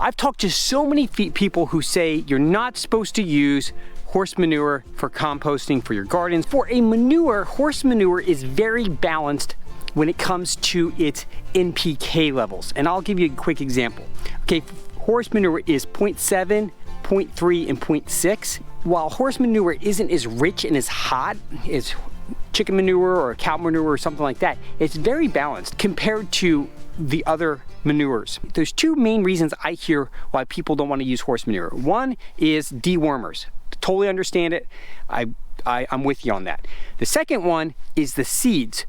I've talked to so many people who say you're not supposed to use horse manure for composting for your gardens. For a manure, horse manure is very balanced when it comes to its NPK levels. And I'll give you a quick example. Okay, horse manure is 0.7, 0.3, and 0.6. While horse manure isn't as rich and as hot as chicken manure or cow manure or something like that, it's very balanced compared to the other manures. There's two main reasons I hear why people don't want to use horse manure. One is dewormers. Totally understand it. I'm with you on that. The second one is the seeds.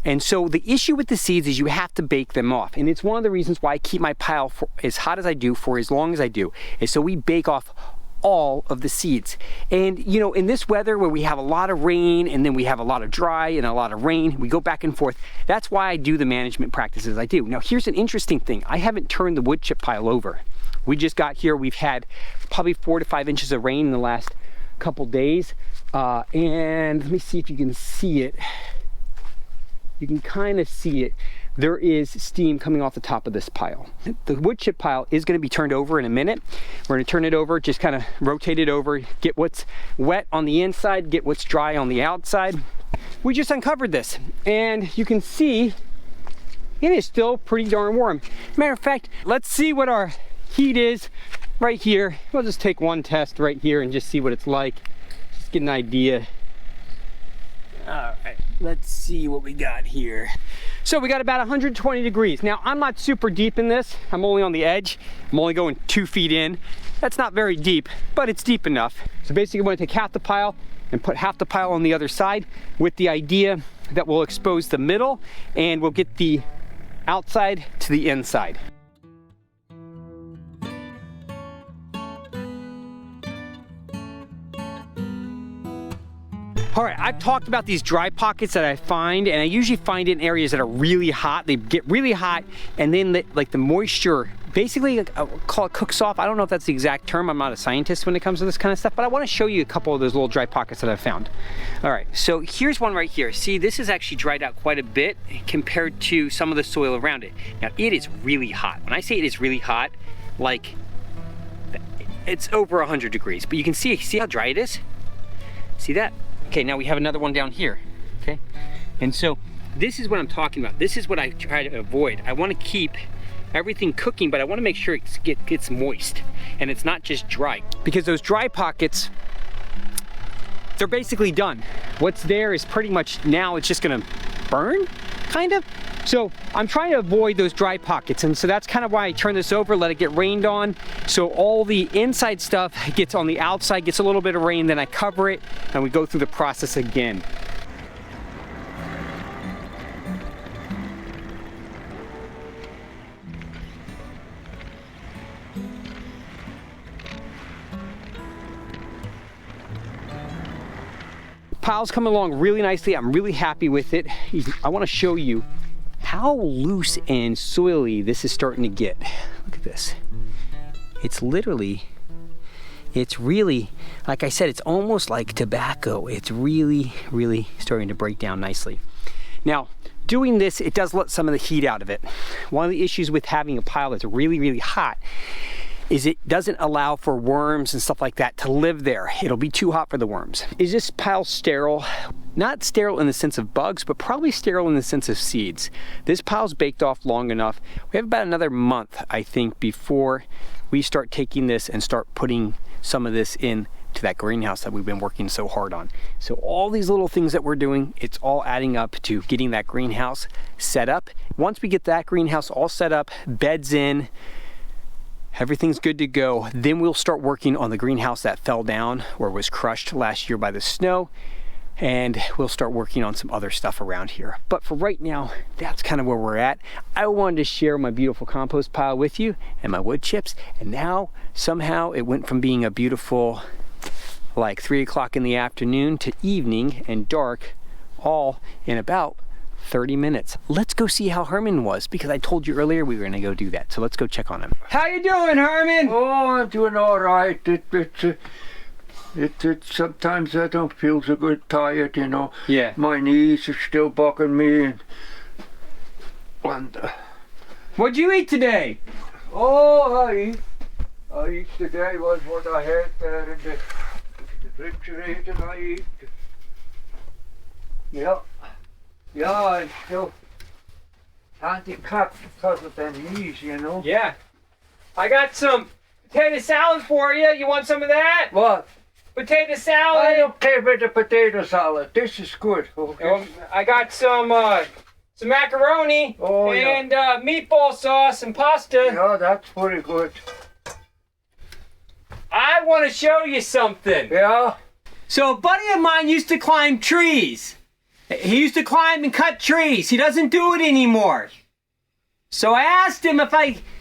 And so the issue with the seeds is you have to bake them off. And it's one of the reasons why I keep my pile as hot as I do for as long as I do, is so we bake off all of the seeds. And you know, in this weather where we have a lot of rain and then we have a lot of dry and a lot of rain, we go back and forth. That's why I do the management practices I do. Now here's an interesting thing. I haven't turned the wood chip pile over. We just got here. We've had probably 4 to 5 inches of rain in the last couple days. And let me see if you can see it. You can kind of see it. There is steam coming off the top of this pile. The wood chip pile is going to be turned over in a minute. We're going to turn it over, just kind of rotate it over, get what's wet on the inside, get what's dry on the outside. We just uncovered this, and you can see it is still pretty darn warm. Matter of fact, let's see what our heat is right here. We'll just take one test right here and just see what it's like. Just get an idea. All right, let's see what we got here. So we got about 120 degrees. Now, I'm not super deep in this. I'm only on the edge. I'm only going 2 feet in. That's not very deep, but it's deep enough. So basically, I'm going to take half the pile and put half the pile on the other side with the idea that we'll expose the middle and we'll get the outside to the inside. All right, I've talked about these dry pockets that I find, and I usually find it in areas that are really hot. They get really hot, and then the moisture, basically, I'll call it cooks off. I don't know if that's the exact term. I'm not a scientist when it comes to this kind of stuff, but I want to show you a couple of those little dry pockets that I've found. All right, so here's one right here. See, this is actually dried out quite a bit compared to some of the soil around it. Now, it is really hot. When I say it is really hot, like, it's over 100 degrees, but you can see how dry it is? See that? Okay, now we have another one down here, okay? And so this is what I'm talking about. This is what I try to avoid. I want to keep everything cooking, but I want to make sure it gets moist and it's not just dry. Because those dry pockets, they're basically done. What's there is pretty much, now it's just gonna burn, kind of. So I'm trying to avoid those dry pockets, and so that's kind of why I turn this over, let it get rained on. So all the inside stuff gets on the outside, gets a little bit of rain, then I cover it, and we go through the process again. Pile's coming along really nicely. I'm really happy with it. I want to show you how loose and soily this is starting to get. Look at this. It's really, like I said, it's almost like tobacco. It's really, really starting to break down nicely. Now, doing this, it does let some of the heat out of it. One of the issues with having a pile that's really, really hot is it doesn't allow for worms and stuff like that to live there. It'll be too hot for the worms. Is this pile sterile? Not sterile in the sense of bugs, but probably sterile in the sense of seeds. This pile's baked off long enough. We have about another month, I think, before we start taking this and start putting some of this in to that greenhouse that we've been working so hard on. So all these little things that we're doing, it's all adding up to getting that greenhouse set up. Once we get that greenhouse all set up, beds in, everything's good to go, then we'll start working on the greenhouse that fell down or was crushed last year by the snow, and we'll start working on some other stuff around here. But for right now, that's kind of where we're at. I wanted to share my beautiful compost pile with you and my wood chips, and now somehow it went from being a beautiful like 3 o'clock in the afternoon to evening and dark, all in about 30 minutes. Let's go see how Herman was, because I told you earlier we were gonna go do that. So let's go check on him. How you doing, Herman? Oh, I'm doing all right. Sometimes I don't feel so good, tired, you know. Yeah. My knees are still bugging me. And what'd you eat today? Oh, I eat today was what I had there in the refrigerator. I eat. Yeah. Yeah, I'm still handicapped because of them knees, you know. Yeah. I got some potato salad for you. You want some of that? What? Potato I salad. don't care about the potato salad. This is good. Okay. I got some macaroni Oh, yeah. and meatball sauce and pasta. Yeah, that's pretty good. I want to show you something. Yeah. So a buddy of mine used to climb trees. He used to climb and cut trees. He doesn't do it anymore. So I asked him if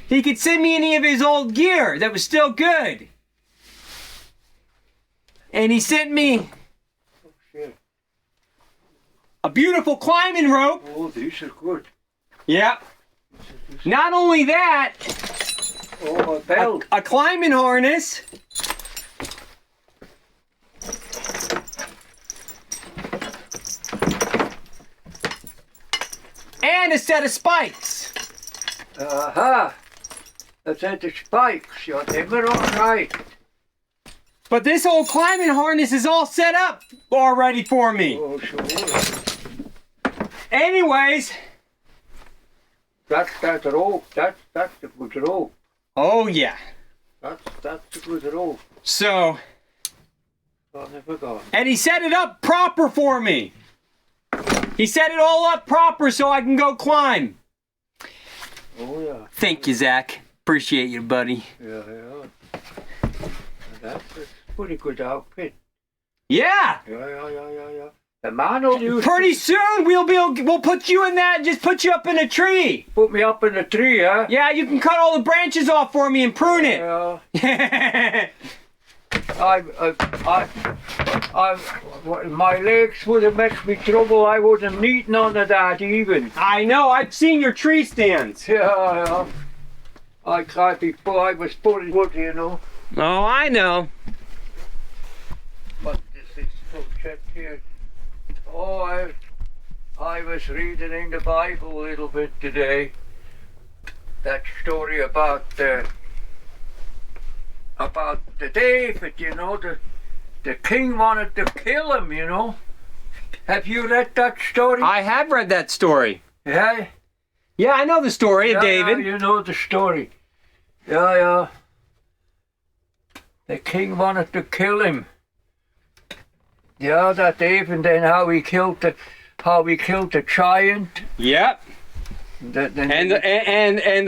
he could send me any of his old gear that was still good. And he sent me Oh, shit. a beautiful climbing rope. Oh, these are good. Yep. Not only that, Oh, a belt. a climbing harness. And a set of spikes. Aha. That's at the spikes. Yeah, they were all right. But this old climbing harness is all set up already for me. Oh, sure. Anyways. That's that rope. That's the good rope. Oh yeah. That's the good rope. So, I never got. and he set it up proper for me. He set it all up proper so I can go climb. Oh yeah. Thank you, Zach. Appreciate you, buddy. Yeah. That's a pretty good outfit. Yeah. Yeah. The man will use Pretty soon we'll put you in that and just put you up in a tree. put me up in a tree, huh? Yeah, you can cut all the branches off for me and prune it. Yeah. My legs would have made me trouble. I wouldn't need none of that even. I know, I've seen your tree stands. Yeah. I can't be full. I was putting wood, you know. Oh, I know. But this is so check here. Oh, I was reading in the Bible a little bit today. That story about David, you know, the king wanted to kill him, you know. Have you read that story? I have read that story. Yeah. Yeah, I know the story of Yeah, David. you know the story. Yeah. The king wanted to kill him. Yeah, that David, and then how he killed the giant. Yep. And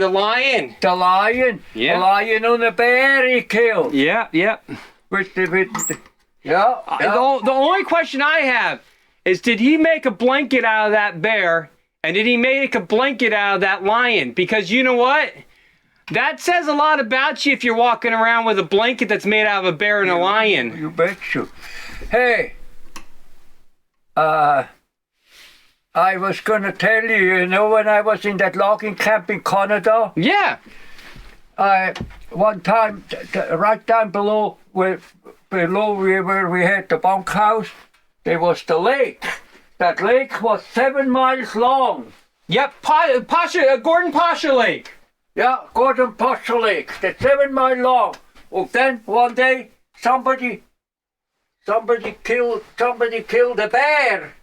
the lion. The lion. Yeah. The lion and the bear he killed. Yep. Yeah. The only question I have is, did he make a blanket out of that bear? And did he make a blanket out of that lion? Because you know what? That says a lot about you if you're walking around with a blanket that's made out of a bear and a lion. You bet you. Hey, I was going to tell you, you know, when I was in that logging camp in Canada, Yeah. one time, right down below where we had the bunkhouse, there was the lake. That lake was 7 miles long. Yep. Gordon Pasha Lake. Yeah, Gordon Pasha Lake. That's 7 miles long. Well, then one day somebody killed a bear.